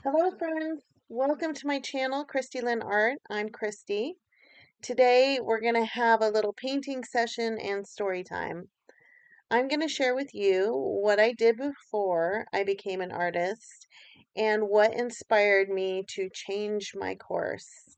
Hello, friends. Welcome to my channel, Christy Lynn Art. I'm Christy. Today, we're going to have a little painting session and story time. I'm going to share with you what I did before I became an artist and what inspired me to change my course.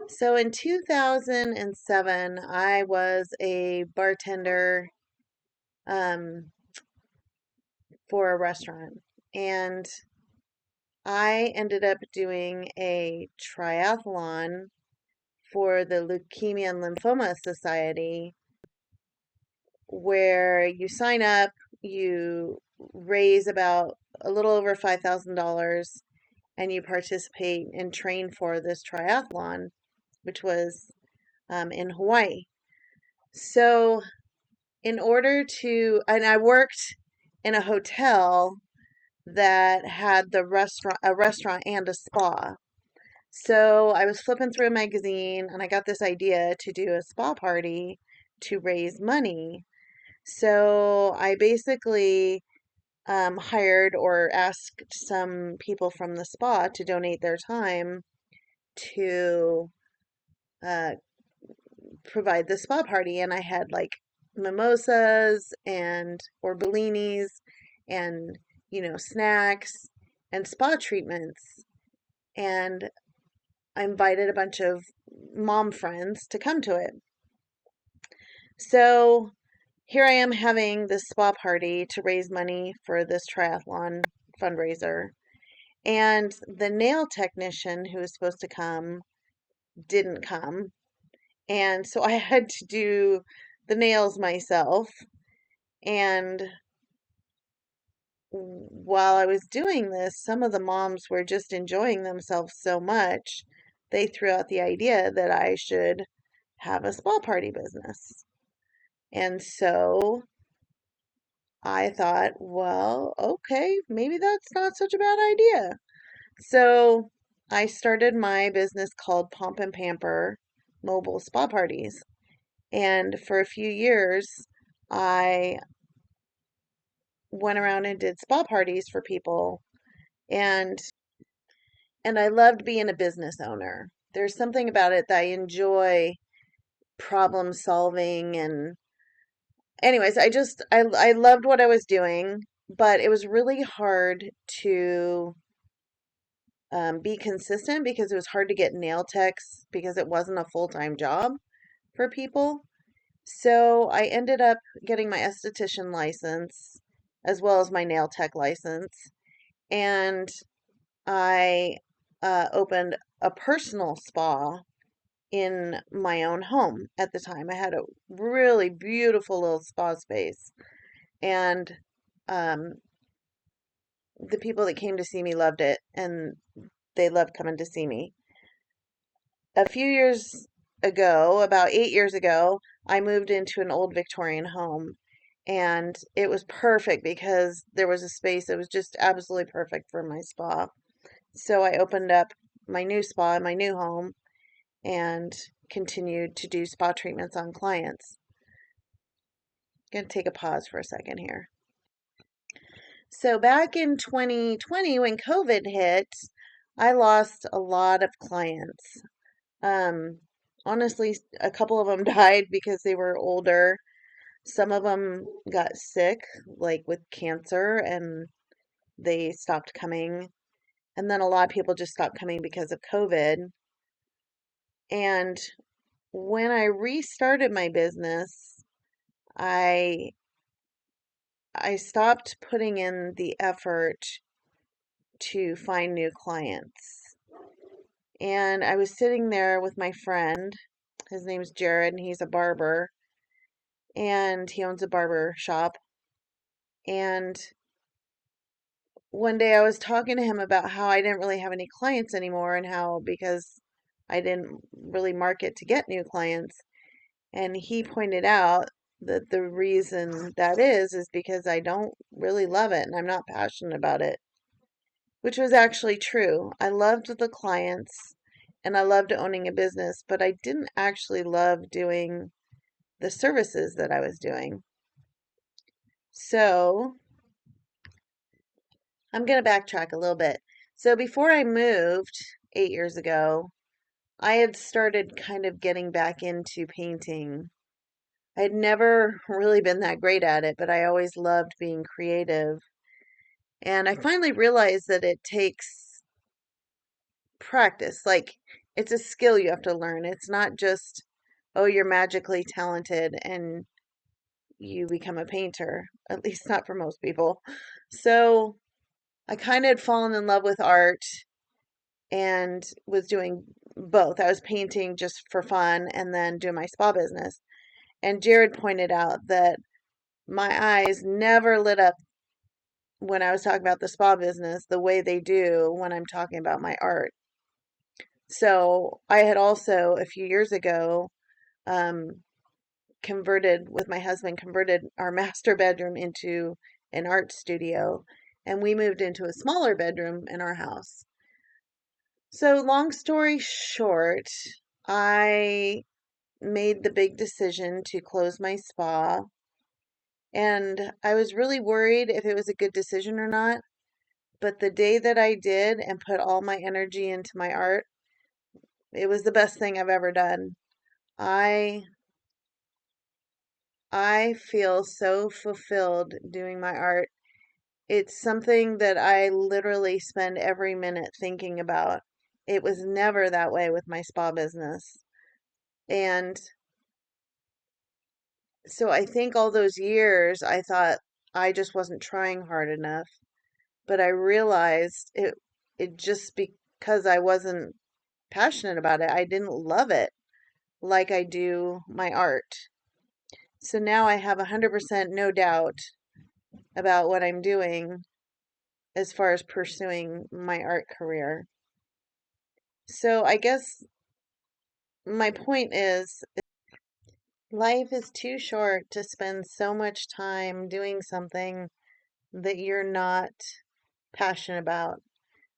So, in 2007, I was a bartender for a restaurant, and I ended up doing a triathlon for the Leukemia and Lymphoma Society, where you sign up, you raise about a little over $5,000, and you participate and train for this triathlon, which was in Hawaii. So, and I worked in a hotel that had a restaurant and a spa. So I was flipping through a magazine and I got this idea to do a spa party to raise money. So I basically hired or asked some people from the spa to donate their time to uh, provide the spa party. And I had like mimosas and or bellinis and, snacks and spa treatments. And I invited a bunch of mom friends to come to it. So here I am having this spa party to raise money for this triathlon fundraiser. And the nail technician who was supposed to come didn't come. And so I had to do the nails myself. And while I was doing this, some of the moms were just enjoying themselves so much, they threw out the idea that I should have a spa party business. And so I thought, well, okay, maybe that's not such a bad idea. So I started my business called Pomp and Pamper Mobile Spa Parties. And for a few years, I went around and did spa parties for people. And and I loved being a business owner. There's something about it that I enjoy problem solving and anyways, I loved what I was doing, but it was really hard to be consistent because it was hard to get nail techs because it wasn't a full-time job for people. So I ended up getting my esthetician license as well as my nail tech license, and I opened a personal spa in my own home at the time. I had a really beautiful little spa space, and um, the people that came to see me loved it, and they loved coming to see me. A few years ago, about 8 years ago, I moved into an old Victorian home, and it was perfect because there was a space that was just absolutely perfect for my spa. So I opened up my new spa in my new home and continued to do spa treatments on clients. Gonna take a pause for a second here. So back in 2020, when COVID hit, I lost a lot of clients. Um, Honestly, a couple of them died because they were older. Some of them got sick, like with cancer, and they stopped coming. And then a lot of people just stopped coming because of COVID. And when I restarted my business, I I stopped putting in the effort to find new clients. And I was sitting there with my friend. His name's Jared, and he's a barber, and he owns a barber shop. And one day I was talking to him about how I didn't really have any clients anymore, and how because I didn't really market to get new clients. And he pointed out that the reason that is because I don't really love it and I'm not passionate about it, which was actually true. I loved the clients and I loved owning a business, but I didn't actually love doing the services that I was doing. So I'm going to backtrack a little bit. So before I moved 8 years ago, I had started kind of getting back into painting. I had never really been that great at it, but I always loved being creative. And I finally realized that it takes practice. Like, it's a skill you have to learn. It's not just, oh, you're magically talented and you become a painter, at least not for most people. So I kind of had fallen in love with art and was doing both. I was painting just for fun and then doing my spa business. And Jared pointed out that my eyes never lit up when I was talking about the spa business the way they do when I'm talking about my art. So I had also, a few years ago, um, converted with my husband, converted our master bedroom into an art studio, and we moved into a smaller bedroom in our house. So, long story short, I made the big decision to close my spa, and I was really worried if it was a good decision or not. But the day that I did and put all my energy into my art, it was the best thing I've ever done. I I feel so fulfilled doing my art. It's something that I literally spend every minute thinking about. It was never that way with my spa business. And so I think all those years I thought I just wasn't trying hard enough, but I realized it just because I wasn't passionate about it. I didn't love it like I do my art. So now I have 100% no doubt about what I'm doing as far as pursuing my art career. So I guess my point is life is too short to spend so much time doing something that you're not passionate about.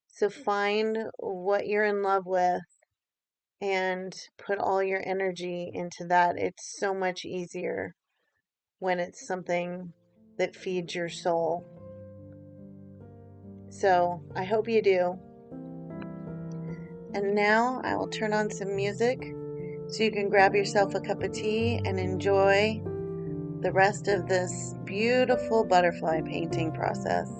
So find what you're in love with and put all your energy into that. It's so much easier when it's something that feeds your soul. So I hope you do. And now I will turn on some music so you can grab yourself a cup of tea and enjoy the rest of this beautiful butterfly painting process.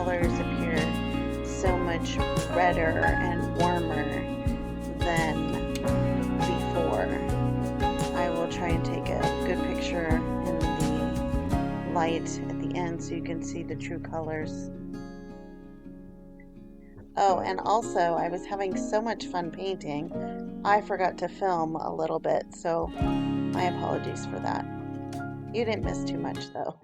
colors appear so much redder and warmer than before. I will try and take a good picture in the light at the end so you can see the true colors. Oh, and also I was having so much fun painting, I forgot to film a little bit, so my apologies for that. You didn't miss too much though.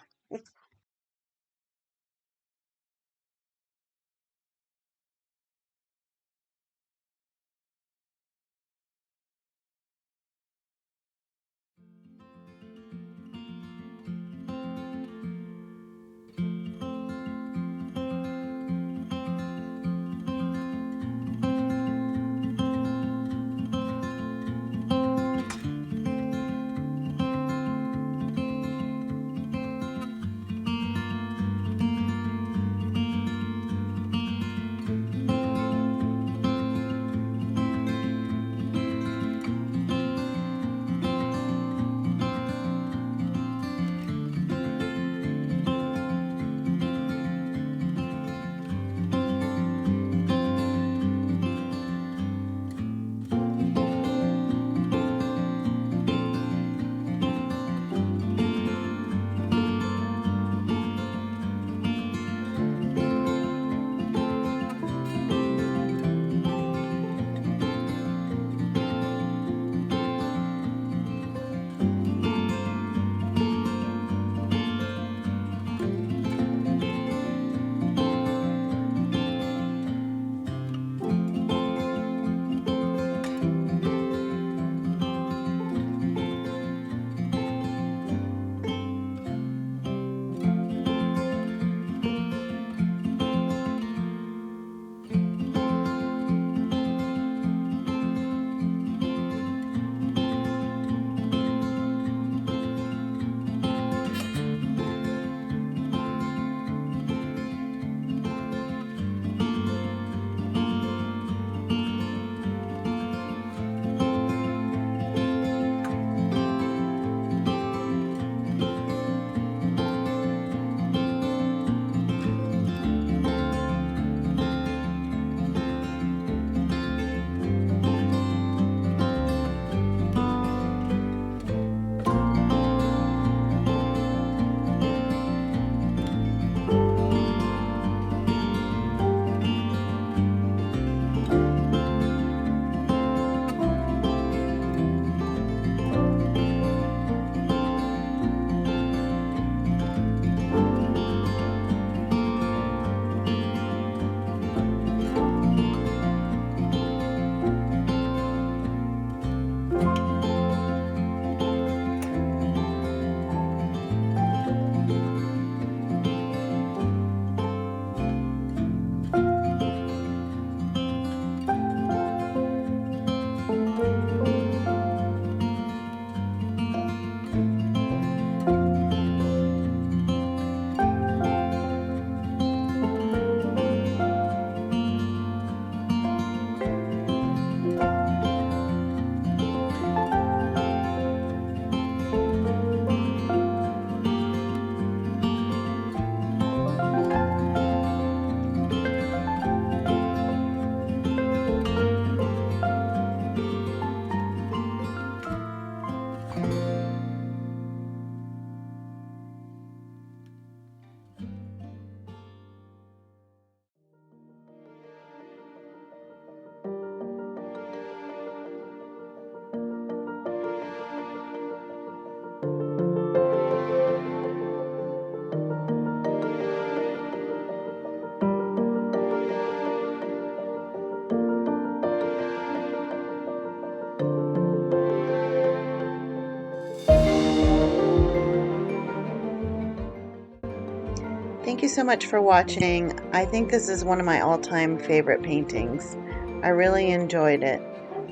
Thank you so much for watching. I think this is one of my all-time favorite paintings. I really enjoyed it.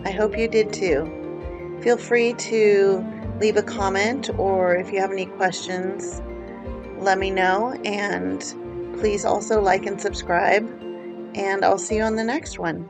I hope you did too. Feel free to leave a comment, or if you have any questions, let me know, and please also like and subscribe, and I'll see you on the next one.